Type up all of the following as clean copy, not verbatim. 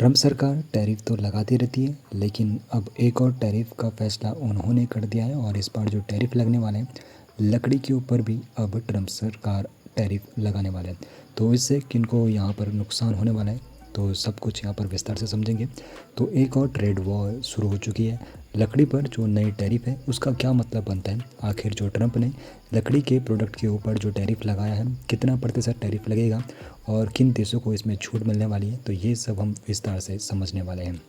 Trump सरकार tariff तो लगाती रहती है, लेकिन अब एक और टैरिफ का फैसला उन्होंने कर दिया है और इस बार जो टैरिफ लगने वाले हैं लकड़ी के ऊपर भी अब ट्रम्प सरकार टैरिफ लगाने वाले हैं। तो इससे किनको यहाँ पर नुकसान होने वाला है, तो सब कुछ यहाँ पर विस्तार से समझेंगे। तो एक और ट्रेड वॉर शुरू हो चुकी है। लकड़ी पर जो नई टैरिफ है उसका क्या मतलब बनता है, आखिर जो ट्रम्प ने लकड़ी के प्रोडक्ट के ऊपर जो टैरिफ लगाया है कितना प्रतिशत टैरिफ लगेगा और किन देशों को इसमें छूट मिलने वाली है, तो ये सब हम विस्तार से समझने वाले हैं।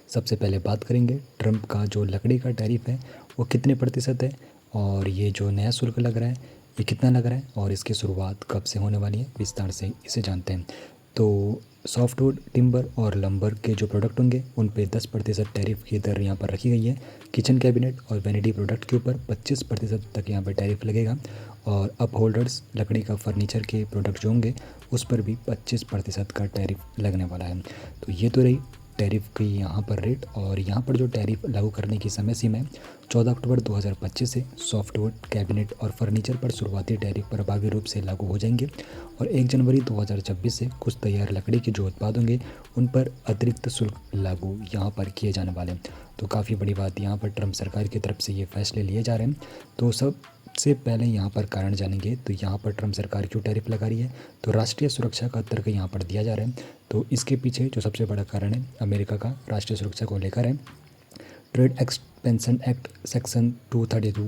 सबसे पहले बात करेंगे ट्रम्प का जो लकड़ी का टैरिफ है वो कितने प्रतिशत है और ये जो नया शुल्क लग रहा है ये कितना लग रहा है और इसकी शुरुआत कब से होने वाली है, विस्तार से इसे जानते हैं। तो सॉफ्टवुड, टिम्बर और लंबर के जो प्रोडक्ट होंगे उन पे 10% टैरिफ की दर यहाँ पर रखी गई है। किचन कैबिनेट और वैनिटी प्रोडक्ट के ऊपर 25% तक यहाँ पर टैरिफ लगेगा और अप होल्डर्स, लकड़ी का फर्नीचर के प्रोडक्ट जो होंगे उस पर भी 25% का टैरिफ लगने वाला है। तो ये तो रही टैरिफ की यहाँ पर रेट, और यहाँ पर जो टैरिफ लागू करने की समय सीमा है 14 अक्टूबर 2025 से सॉफ्टवुड, कैबिनेट और फर्नीचर पर शुरुआती टैरिफ प्रभावी रूप से लागू हो जाएंगे और 1 जनवरी 2026 से कुछ तैयार लकड़ी के जो उत्पाद होंगे उन पर अतिरिक्त शुल्क लागू यहाँ पर किए जाने वाले हैं। तो काफ़ी बड़ी बात यहाँ पर ट्रम्प सरकार की तरफ से ये फैसले लिए जा रहे हैं। तो सबसे पहले यहाँ पर कारण जानेंगे, तो यहाँ पर ट्रम्प सरकार क्यों टैरिफ लगा रही है, तो राष्ट्रीय सुरक्षा का तर्क यहाँ पर दिया जा रहा है। तो इसके पीछे जो सबसे बड़ा कारण है अमेरिका का राष्ट्रीय सुरक्षा को लेकर है। ट्रेड एक्सपेंशन एक्ट सेक्शन 232,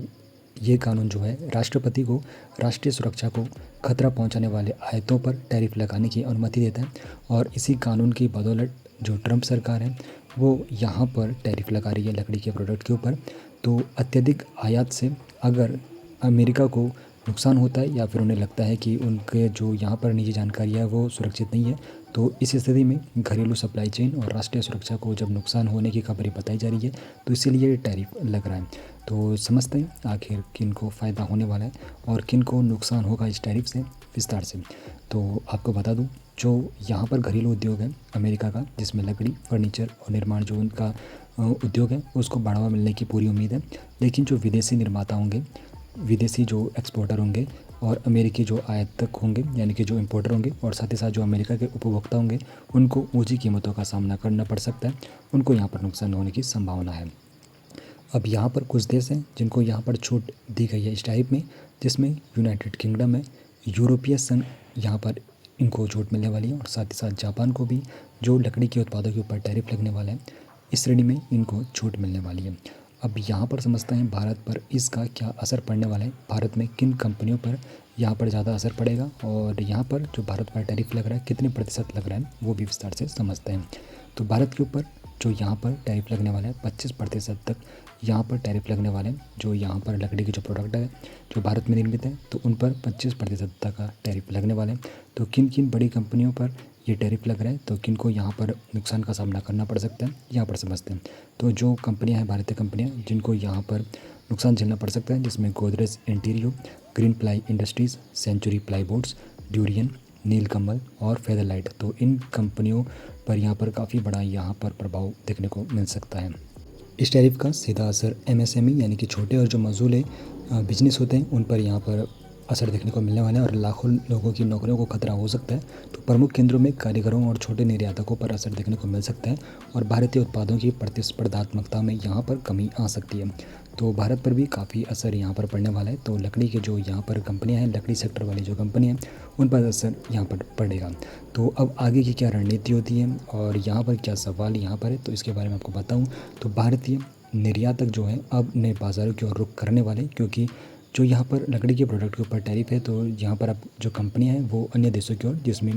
ये कानून जो है राष्ट्रपति को राष्ट्रीय सुरक्षा को खतरा पहुंचाने वाले आयातों पर टैरिफ लगाने की अनुमति देता है और इसी कानून की बदौलत जो ट्रम्प सरकार है वो यहाँ पर टैरिफ लगा रही है लकड़ी के प्रोडक्ट के ऊपर। तो अत्यधिक आयात से अगर अमेरिका को नुकसान होता है या फिर उन्हें लगता है कि उनके जो यहाँ पर निजी जानकारी है वो सुरक्षित नहीं है, तो इस स्थिति में घरेलू सप्लाई चेन और राष्ट्रीय सुरक्षा को जब नुकसान होने की खबरें बताई जा रही है तो इसीलिए टैरिफ लग रहा है। तो समझते हैं आखिर किन को फ़ायदा होने वाला है और किन को नुकसान होगा इस टैरिफ से, विस्तार से। तो आपको बता दूं, जो यहाँ पर घरेलू उद्योग है अमेरिका का, जिसमें लकड़ी, फर्नीचर और निर्माण जो उनका उद्योग है उसको बढ़ावा मिलने की पूरी उम्मीद है। लेकिन जो विदेशी निर्माता होंगे, विदेशी जो एक्सपोर्टर होंगे और अमेरिकी जो आयातक होंगे यानी कि जो इंपोर्टर होंगे और साथ ही साथ जो अमेरिका के उपभोक्ता होंगे उनको ऊंची कीमतों का सामना करना पड़ सकता है, उनको यहाँ पर नुकसान होने की संभावना है। अब यहाँ पर कुछ देश हैं जिनको यहाँ पर छूट दी गई है इस टाइप में, जिसमें यूनाइटेड किंगडम है, यूरोपीय संघ, यहाँ पर इनको छूट मिलने वाली है और साथ ही साथ जापान को भी जो लकड़ी के उत्पादों के ऊपर टैरिफ लगने वाला है इस श्रेणी में इनको छूट मिलने वाली है। अब यहाँ पर समझते हैं भारत पर इसका क्या असर पड़ने वाला है, भारत में किन कंपनियों पर यहाँ पर ज़्यादा असर पड़ेगा और यहाँ पर जो भारत पर टैरिफ लग रहा है कितने प्रतिशत लग रहा है वो भी विस्तार से समझते हैं। तो भारत के ऊपर जो यहाँ पर टैरिफ लगने वाला है 25% तक यहाँ पर टैरिफ लगने वाले हैं। जो यहाँ पर लकड़ी के जो प्रोडक्ट है जो भारत में निर्मित है तो उन पर 25% तक का टैरिफ लगने वाले हैं। तो किन किन बड़ी कंपनियों पर ये टैरिफ लग रहा है, तो किन को यहाँ पर नुकसान का सामना करना पड़ सकता है यहाँ पर समझते हैं। तो जो कंपनियाँ हैं भारतीय कंपनियाँ जिनको यहाँ पर नुकसान झेलना पड़ सकता है, जिसमें Godrej Interio, Green Ply Industries, Century Ply Boards, Durian, Nilkamal और फेदरलाइट, तो इन कंपनियों पर यहाँ पर काफ़ी बड़ा यहाँ पर प्रभाव देखने को मिल सकता है। इस टैरिफ का सीधा असर एमएसएमई यानी कि छोटे और जो मजदूर बिजनेस होते हैं उन पर यहाँ पर असर देखने को मिलने वाला है और लाखों लोगों की नौकरियों को खतरा हो सकता है। तो प्रमुख केंद्रों में कारीगरों और छोटे निर्यातकों पर असर देखने को मिल सकता है और भारतीय उत्पादों की प्रतिस्पर्धात्मकता में यहाँ पर कमी आ सकती है। तो भारत पर भी काफ़ी असर यहाँ पर पड़ने वाला है। तो लकड़ी के जो यहाँ पर कंपनियाँ हैं, लकड़ी सेक्टर वाली जो कंपनियाँ हैं उन पर असर यहाँ पर पड़ेगा। तो अब आगे की क्या रणनीति होती है और यहाँ पर क्या सवाल यहाँ पर है, तो इसके बारे में आपको बताऊँ। तो भारतीय निर्यातक जो हैं अब नए बाज़ारों की ओर रुख करने वाले, क्योंकि जो यहाँ पर लकड़ी के प्रोडक्ट के ऊपर टैरिफ है तो यहाँ पर अब जो कंपनियाँ हैं वो अन्य देशों की ओर, जिसमें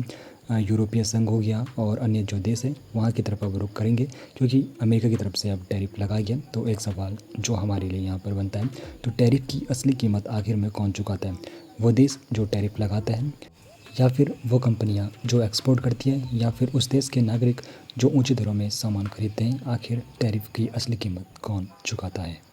यूरोपीय संघ हो गया और अन्य जो देश है वहाँ की तरफ अब रुख करेंगे, क्योंकि अमेरिका की तरफ से अब टैरिफ लगा गया। तो एक सवाल जो हमारे लिए यहाँ पर बनता है, तो टैरिफ की असली कीमत आखिर में कौन चुकाता है, वो देश जो टैरिफ लगाता है या फिर वो कंपनियाँ जो एक्सपोर्ट करती हैं या फिर उस देश के नागरिक जो ऊँची दरों में सामान खरीदते हैं, आखिर टैरिफ की असली कीमत कौन चुकाता है।